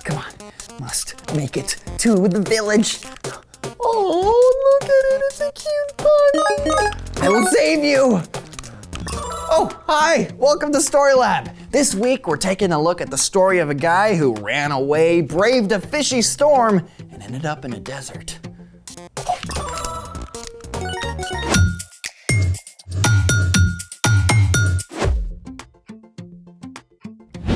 Come on, must make it to the village. Oh, look at it, it's a cute bunny. I will save you. Oh, hi, welcome to Story Lab. This week, we're taking a look at the story of a guy who ran away, braved a fishy storm, and ended up in a desert.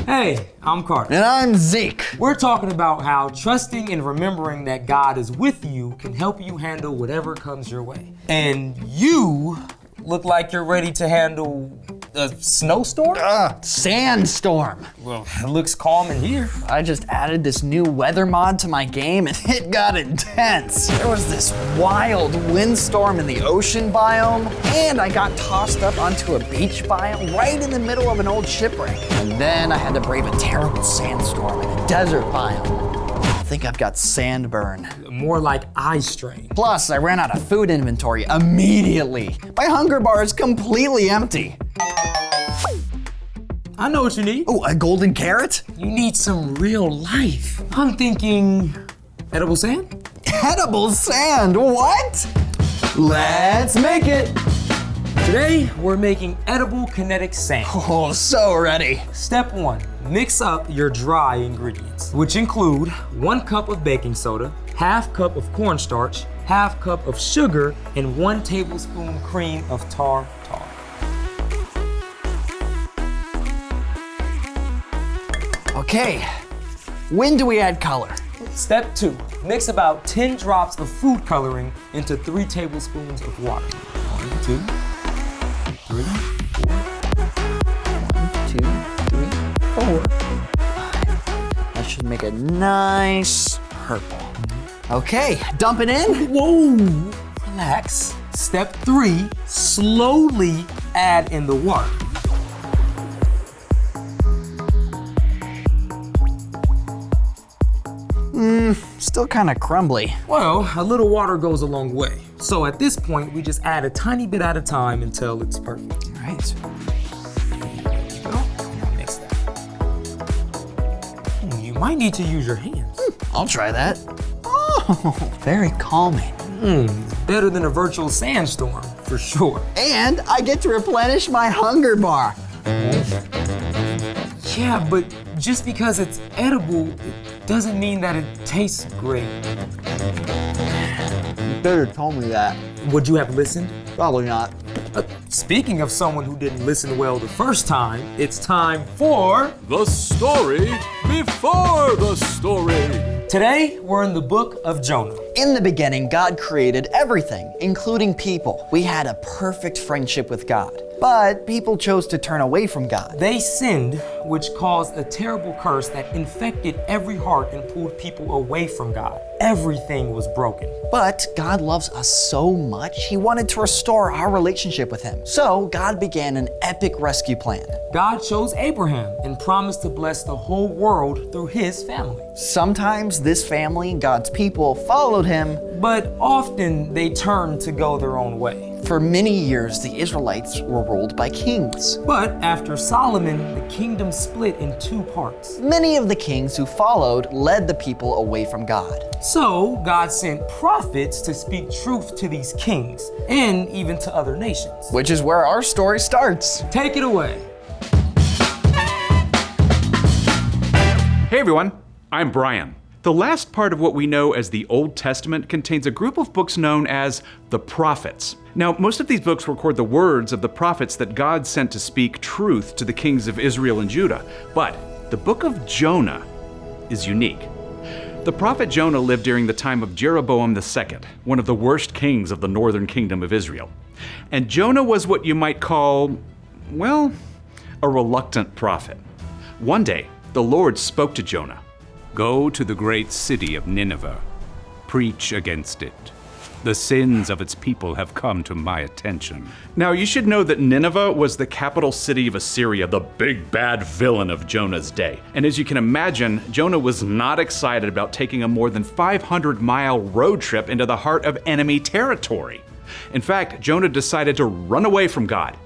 Hey, I'm Carter. And I'm Zeke. We're talking about how trusting and remembering that God is with you can help you handle whatever comes your way. And you look like you're ready to handle a snowstorm? Sandstorm. Well, it looks calm in here. I just added this new weather mod to my game and it got intense. There was this wild windstorm in the ocean biome, and I got tossed up onto a beach biome right in the middle of an old shipwreck. And then I had to brave a terrible sandstorm in a desert biome. I think I've got sandburn. More like eye strain. Plus, I ran out of food inventory immediately. My hunger bar is completely empty. I know what you need. Oh, a golden carrot? You need some real life. I'm thinking edible sand? Edible sand, what? Let's make it. Today, we're making edible kinetic sand. Oh, so ready. Step 1, mix up your dry ingredients, which include 1 cup of baking soda, ½ cup of cornstarch, ½ cup of sugar, and 1 tablespoon cream of tartar. Okay, when do we add color? Step 2, mix about 10 drops of food coloring into 3 tablespoons of water. 1, 2, 3, 4. 1, 2, 3, 4. That should make a nice purple. Okay, dump it in. Whoa, relax. Step 3, slowly add in the water. Still kind of crumbly. Well, a little water goes a long way. So at this point, we just add a tiny bit at a time until it's perfect. All right. There you go. Now mix that. You might need to use your hands. I'll try that. Oh, very calming. It's better than a virtual sandstorm, for sure. And I get to replenish my hunger bar. Yeah, but just because it's edible, it doesn't mean that it tastes great. You better tell me that. Would you have listened? Probably not. Speaking of someone who didn't listen well the first time, it's time for The story before the story. Today, we're in the book of Jonah. In the beginning, God created everything, including people. We had a perfect friendship with God. But people chose to turn away from God. They sinned, which caused a terrible curse that infected every heart and pulled people away from God. Everything was broken. But God loves us so much, He wanted to restore our relationship with Him. So God began an epic rescue plan. God chose Abraham and promised to bless the whole world through his family. Sometimes this family, God's people, followed Him. But often they turned to go their own way. For many years, the Israelites were ruled by kings. But after Solomon, the kingdom split in 2 parts. Many of the kings who followed led the people away from God. So God sent prophets to speak truth to these kings and even to other nations. Which is where our story starts. Take it away. Hey everyone, I'm Brian. The last part of what we know as the Old Testament contains a group of books known as the prophets. Now, most of these books record the words of the prophets that God sent to speak truth to the kings of Israel and Judah. But the book of Jonah is unique. The prophet Jonah lived during the time of Jeroboam II, one of the worst kings of the northern kingdom of Israel. And Jonah was what you might call, well, a reluctant prophet. One day, the Lord spoke to Jonah. Go to the great city of Nineveh. Preach against it. The sins of its people have come to my attention. Now, you should know that Nineveh was the capital city of Assyria, the big bad villain of Jonah's day. And as you can imagine, Jonah was not excited about taking a more than 500-mile road trip into the heart of enemy territory. In fact, Jonah decided to run away from God.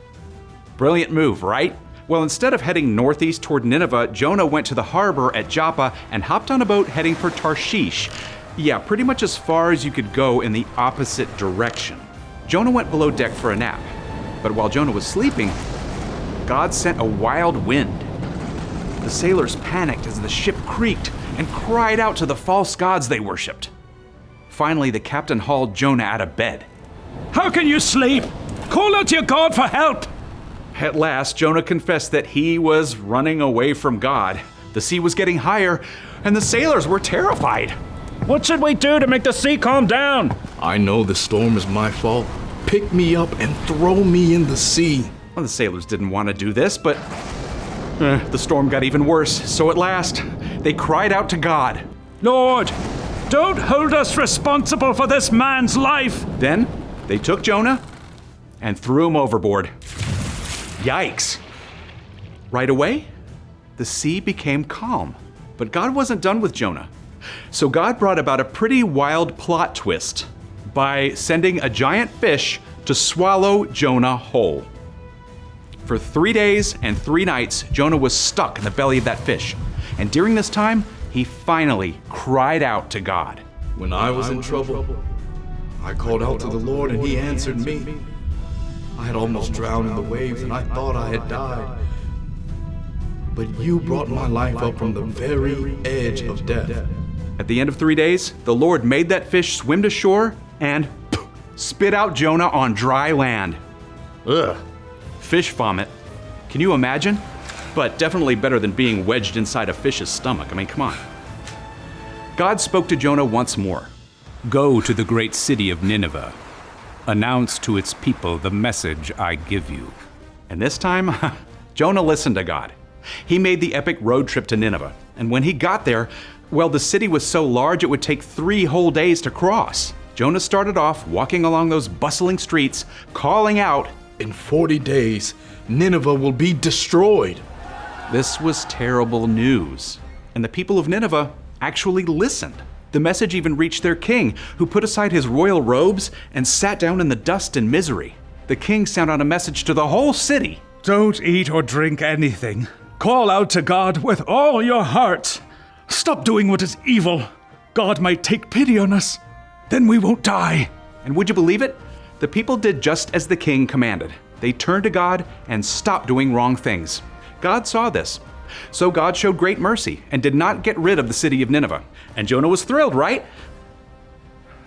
Brilliant move, right? Well, instead of heading northeast toward Nineveh, Jonah went to the harbor at Joppa and hopped on a boat heading for Tarshish. Yeah, pretty much as far as you could go in the opposite direction. Jonah went below deck for a nap. But while Jonah was sleeping, God sent a wild wind. The sailors panicked as the ship creaked and cried out to the false gods they worshipped. Finally, the captain hauled Jonah out of bed. How can you sleep? Call out to your God for help! At last, Jonah confessed that he was running away from God. The sea was getting higher, and the sailors were terrified. What should we do to make the sea calm down? I know the storm is my fault. Pick me up and throw me in the sea. Well, the sailors didn't want to do this, but the storm got even worse. So at last, they cried out to God. Lord, don't hold us responsible for this man's life. Then they took Jonah and threw him overboard. Yikes. Right away, the sea became calm. But God wasn't done with Jonah. So God brought about a pretty wild plot twist by sending a giant fish to swallow Jonah whole. For 3 days and 3 nights, Jonah was stuck in the belly of that fish. And during this time, he finally cried out to God. When I was in trouble, I called out to the Lord and he answered me. I had almost drowned in the waves and I thought I had died. But you brought my life up from the very edge of death. At the end of 3 days, the Lord made that fish swim to shore and spit out Jonah on dry land. Ugh. Fish vomit. Can you imagine? But definitely better than being wedged inside a fish's stomach. I mean, come on. God spoke to Jonah once more. Go to the great city of Nineveh. Announce to its people the message I give you. And this time, Jonah listened to God. He made the epic road trip to Nineveh. And when he got there, well, the city was so large it would take 3 whole days to cross. Jonah started off walking along those bustling streets, calling out, In 40 days, Nineveh will be destroyed. This was terrible news. And the people of Nineveh actually listened. The message even reached their king, who put aside his royal robes and sat down in the dust and misery. The king sent out a message to the whole city. Don't eat or drink anything. Call out to God with all your heart. Stop doing what is evil. God might take pity on us. Then we won't die. And would you believe it? The people did just as the king commanded. They turned to God and stopped doing wrong things. God saw this. So God showed great mercy and did not get rid of the city of Nineveh. And Jonah was thrilled, right?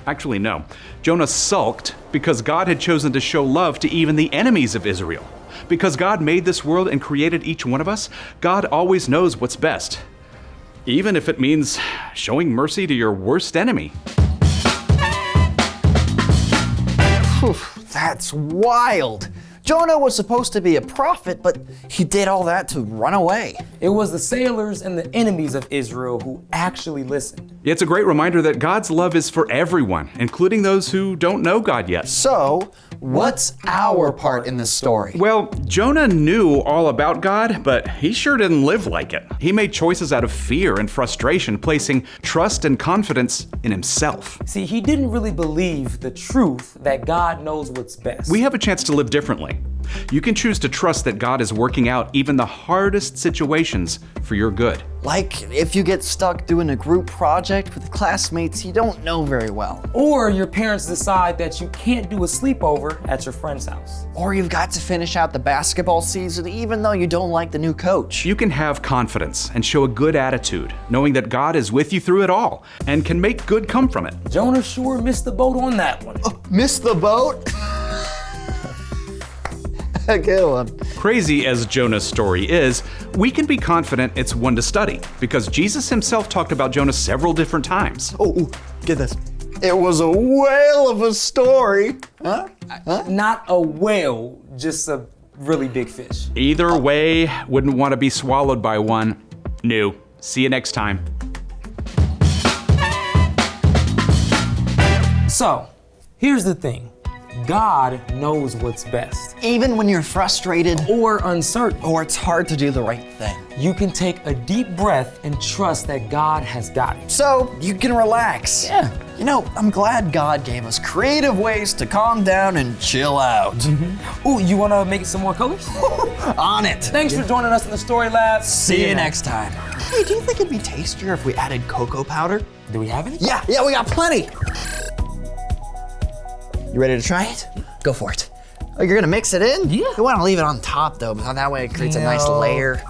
Actually, no. Jonah sulked because God had chosen to show love to even the enemies of Israel. Because God made this world and created each one of us, God always knows what's best. Even if it means showing mercy to your worst enemy. Whew, that's wild. Jonah was supposed to be a prophet, but he did all that to run away. It was the sailors and the enemies of Israel who actually listened. It's a great reminder that God's love is for everyone, including those who don't know God yet. So, what's our part in this story? Well, Jonah knew all about God, but he sure didn't live like it. He made choices out of fear and frustration, placing trust and confidence in himself. See, he didn't really believe the truth that God knows what's best. We have a chance to live differently. You can choose to trust that God is working out even the hardest situations for your good. Like if you get stuck doing a group project with classmates you don't know very well. Or your parents decide that you can't do a sleepover at your friend's house. Or you've got to finish out the basketball season even though you don't like the new coach. You can have confidence and show a good attitude, knowing that God is with you through it all and can make good come from it. Jonah sure missed the boat on that one. Missed the boat? A good one. Crazy as Jonah's story is, we can be confident it's one to study because Jesus himself talked about Jonah several different times. Oh, get this. It was a whale of a story. Huh? Not a whale, just a really big fish. Either way, wouldn't want to be swallowed by one. No. See you next time. So, here's the thing. God knows what's best. Even when you're frustrated Or uncertain, or it's hard to do the right thing. you can take a deep breath and trust that God has got it. So you can relax. Yeah. You know, I'm glad God gave us creative ways to calm down and chill out. Ooh, you wanna make some more colors? On it. Thanks for joining us in the Story Lab. See you next time. Hey, do you think it'd be tastier if we added cocoa powder? Do we have any? Yeah, we got plenty. You ready to try it? Go for it. Oh, you're gonna mix it in? Yeah. You wanna leave it on top though, because that way it creates a nice No. layer.